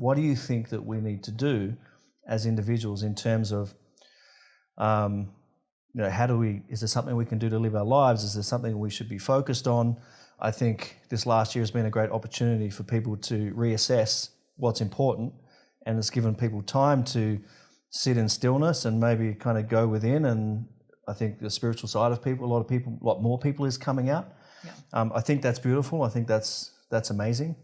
what do you think that we need to do as individuals in terms of, is there something we can do to live our lives? Is there something we should be focused on? I think this last year has been a great opportunity for people to reassess what's important, and it's given people time to sit in stillness and maybe kind of go within. And I think the spiritual side of people, a lot more people is coming out. Yeah. I think that's beautiful. I think that's amazing.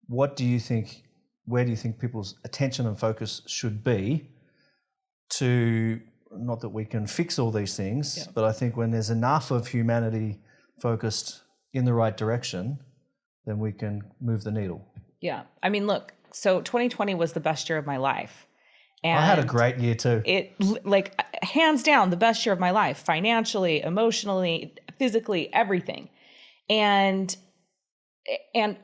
What do you think? Where do you think people's attention and focus should be to, not that we can fix all these things, but I think when there's enough of humanity focused in the right direction, then we can move the needle. Yeah. I mean, look, so 2020 was the best year of my life. And I had a great year too. It, like, hands down, the best year of my life, financially, emotionally, physically, everything. And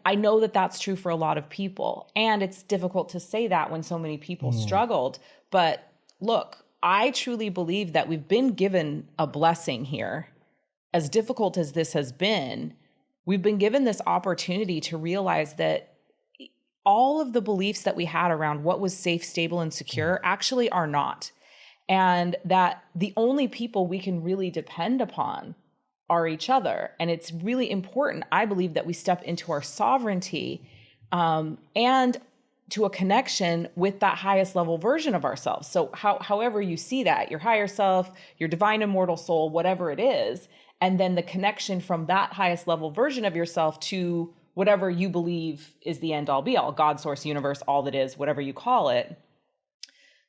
I know that that's true for a lot of people. And it's difficult to say that when so many people struggled. But look, I truly believe that we've been given a blessing here. As difficult as this has been, we've been given this opportunity to realize that all of the beliefs that we had around what was safe, stable, and secure actually are not. And that the only people we can really depend upon are each other. And it's really important, I believe, that we step into our sovereignty and to a connection with that highest level version of ourselves. So however you see that, your higher self, your divine immortal soul, whatever it is, and then the connection from that highest level version of yourself to whatever you believe is the end all be all, God, source, universe, all that is, whatever you call it,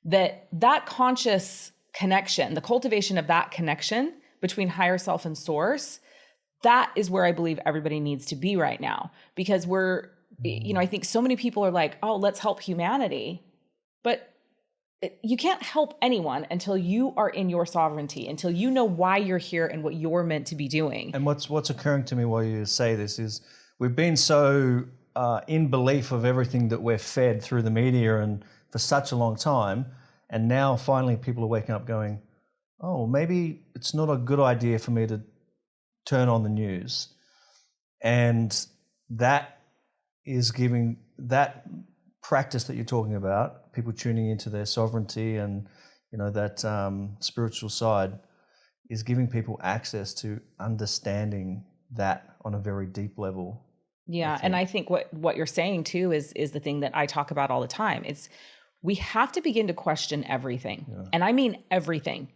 that conscious connection, the cultivation of that connection between higher self and source, that is where I believe everybody needs to be right now. Because I think so many people are like, oh, let's help humanity. But you can't help anyone until you are in your sovereignty, until you know why you're here and what you're meant to be doing. And what's occurring to me while you say this is we've been so in belief of everything that we're fed through the media and for such a long time. And now finally people are waking up going, oh, maybe it's not a good idea for me to turn on the news. And that is giving that practice that you're talking about, people tuning into their sovereignty and, that spiritual side, is giving people access to understanding that on a very deep level. Yeah. And I think what you're saying too is the thing that I talk about all the time. It's we have to begin to question everything. Yeah. And I mean everything.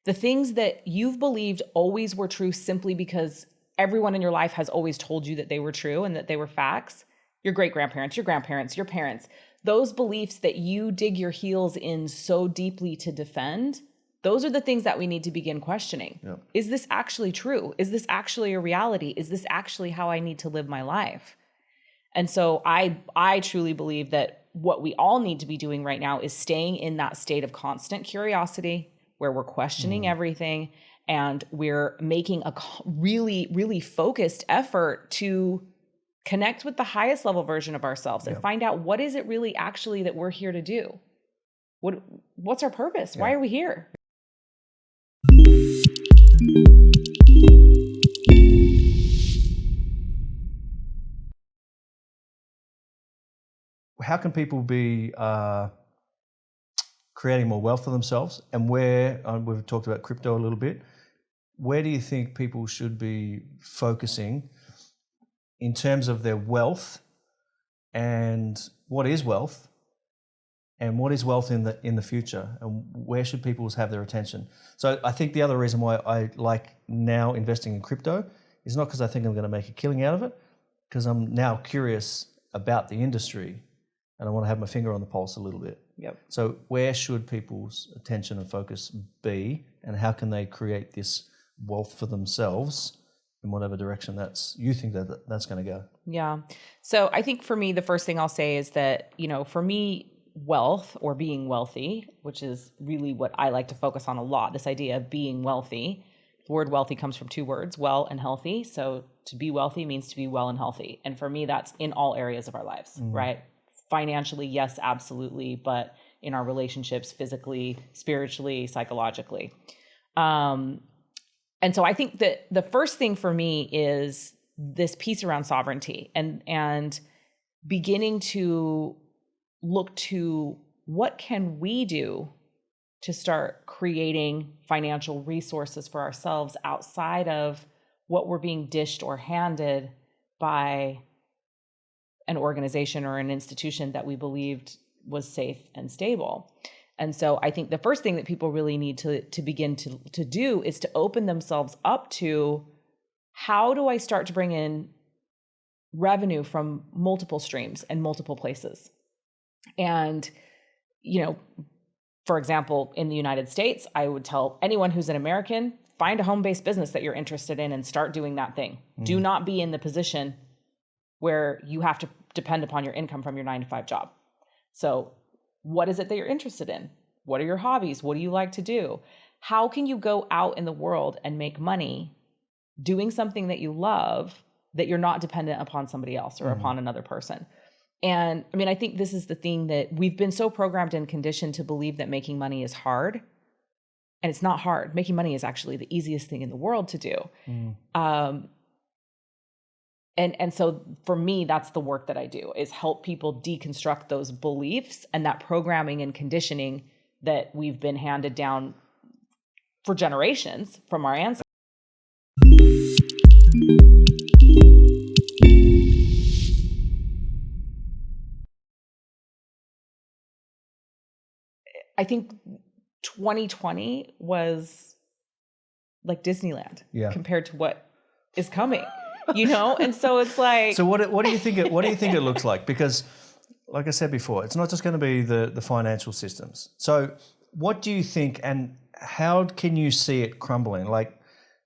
The things that you've believed always were true simply because everyone in your life has always told you that they were true and that they were facts. Your great-grandparents, your grandparents, your parents, those beliefs that you dig your heels in so deeply to defend, those are the things that we need to begin questioning. Yep. Is this actually true? Is this actually a reality? Is this actually how I need to live my life? And so I truly believe that what we all need to be doing right now is staying in that state of constant curiosity where we're questioning everything and we're making a really, really focused effort to connect with the highest level version of ourselves and find out what is it really actually that we're here to do? What's our purpose? Why are we here? How can people be creating more wealth for themselves? And where, we've talked about crypto a little bit, where do you think people should be focusing in terms of their wealth, and what is wealth, and what is wealth in the future, and where should people have their attention? So I think the other reason why I like now investing in crypto is not because I think I'm going to make a killing out of it, because I'm now curious about the industry and I want to have my finger on the pulse a little bit. Yep. So where should people's attention and focus be, and how can they create this wealth for themselves in whatever direction you think that's going to go? Yeah. So I think for me, the first thing I'll say is that, for me, wealth or being wealthy, which is really what I like to focus on a lot, this idea of being wealthy. The word wealthy comes from two words, well and healthy. So to be wealthy means to be well and healthy. And for me, that's in all areas of our lives, right? Financially, yes, absolutely. But in our relationships, physically, spiritually, psychologically. And so I think that the first thing for me is this piece around sovereignty and beginning to look to what can we do to start creating financial resources for ourselves outside of what we're being dished or handed by an organization or an institution that we believed was safe and stable. And so I think the first thing that people really need to begin to do is to open themselves up to, how do I start to bring in revenue from multiple streams and multiple places? And, for example, in the United States, I would tell anyone who's an American, find a home-based business that you're interested in and start doing that thing. Do not be in the position where you have to depend upon your income from your 9-to-5 job. So what is it that you're interested in? What are your hobbies? What do you like to do? How can you go out in the world and make money doing something that you love, that you're not dependent upon somebody else or upon another person? And I mean, I think this is the thing that we've been so programmed and conditioned to believe, that making money is hard. And it's not hard. Making money is actually the easiest thing in the world to do. And so for me, that's the work that I do, is help people deconstruct those beliefs and that programming and conditioning that we've been handed down for generations from our ancestors. I think 2020 was like Disneyland compared to what is coming, And so it's like. So what do you think? What do you think it looks like? Because, like I said before, it's not just going to be the financial systems. So what do you think, and how can you see it crumbling? Like,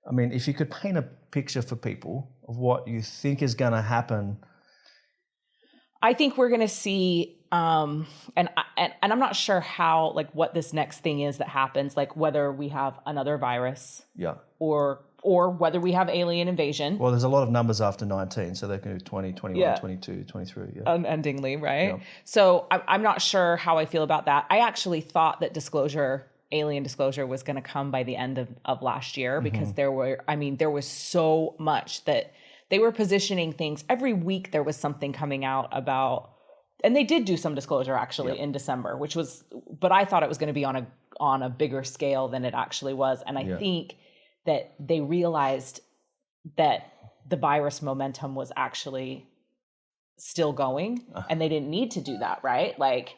I mean, if you could paint a picture for people of what you think is going to happen. I think we're going to see, and I'm not sure how, like, what this next thing is that happens, like whether we have another virus, or whether we have alien invasion. Well, there's a lot of numbers after 19, so they can do 20, 21, 22, 23. Unendingly, right? So I'm not sure how I feel about that. I actually thought that alien disclosure was going to come by the end of last year, because there was so much that they were positioning things. Every week there was something coming out about, and they did do some disclosure actually in December, but I thought it was going to be on a bigger scale than it actually was. And I think that they realized that the virus momentum was actually still going, and they didn't need to do that, right? Like,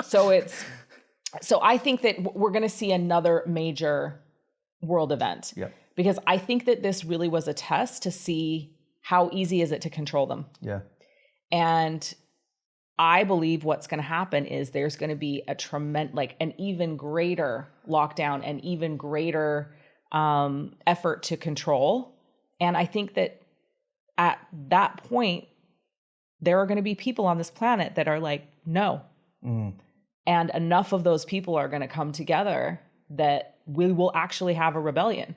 so I think that we're going to see another major world event, because I think that this really was a test to see how easy is it to control them. And I believe what's going to happen is there's going to be an even greater lockdown, an even greater effort to control. And I think that at that point, there are going to be people on this planet that are like, no. And enough of those people are going to come together that we will actually have a rebellion.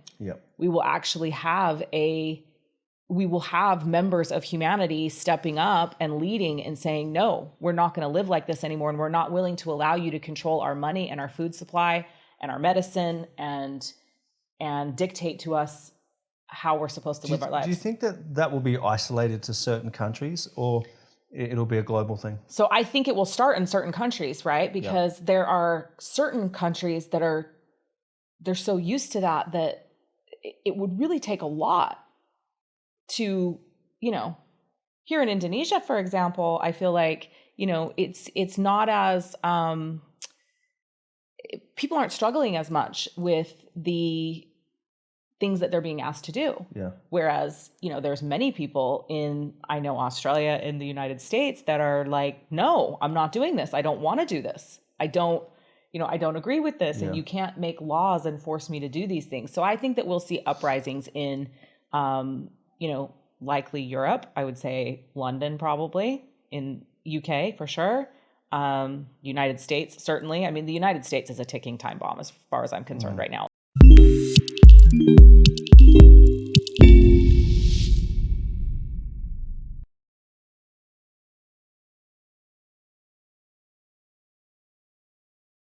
We will actually have members of humanity stepping up and leading and saying, no, we're not going to live like this anymore. And we're not willing to allow you to control our money and our food supply and our medicine and dictate to us how we're supposed to live our lives. Do you think that will be isolated to certain countries, or it'll be a global thing? So I think it will start in certain countries, right? Because there are certain countries they're so used to that it would really take a lot to, here in Indonesia, for example, I feel like, it's not as, people aren't struggling as much with the things that they're being asked to do. Whereas, there's many people I know Australia, in the United States, that are like, no, I'm not doing this. I don't want to do this. I don't agree with this. And you can't make laws and force me to do these things. So I think that we'll see uprisings in, likely Europe. I would say London, probably, in UK for sure. United States, certainly. I mean, the United States is a ticking time bomb as far as I'm concerned right now.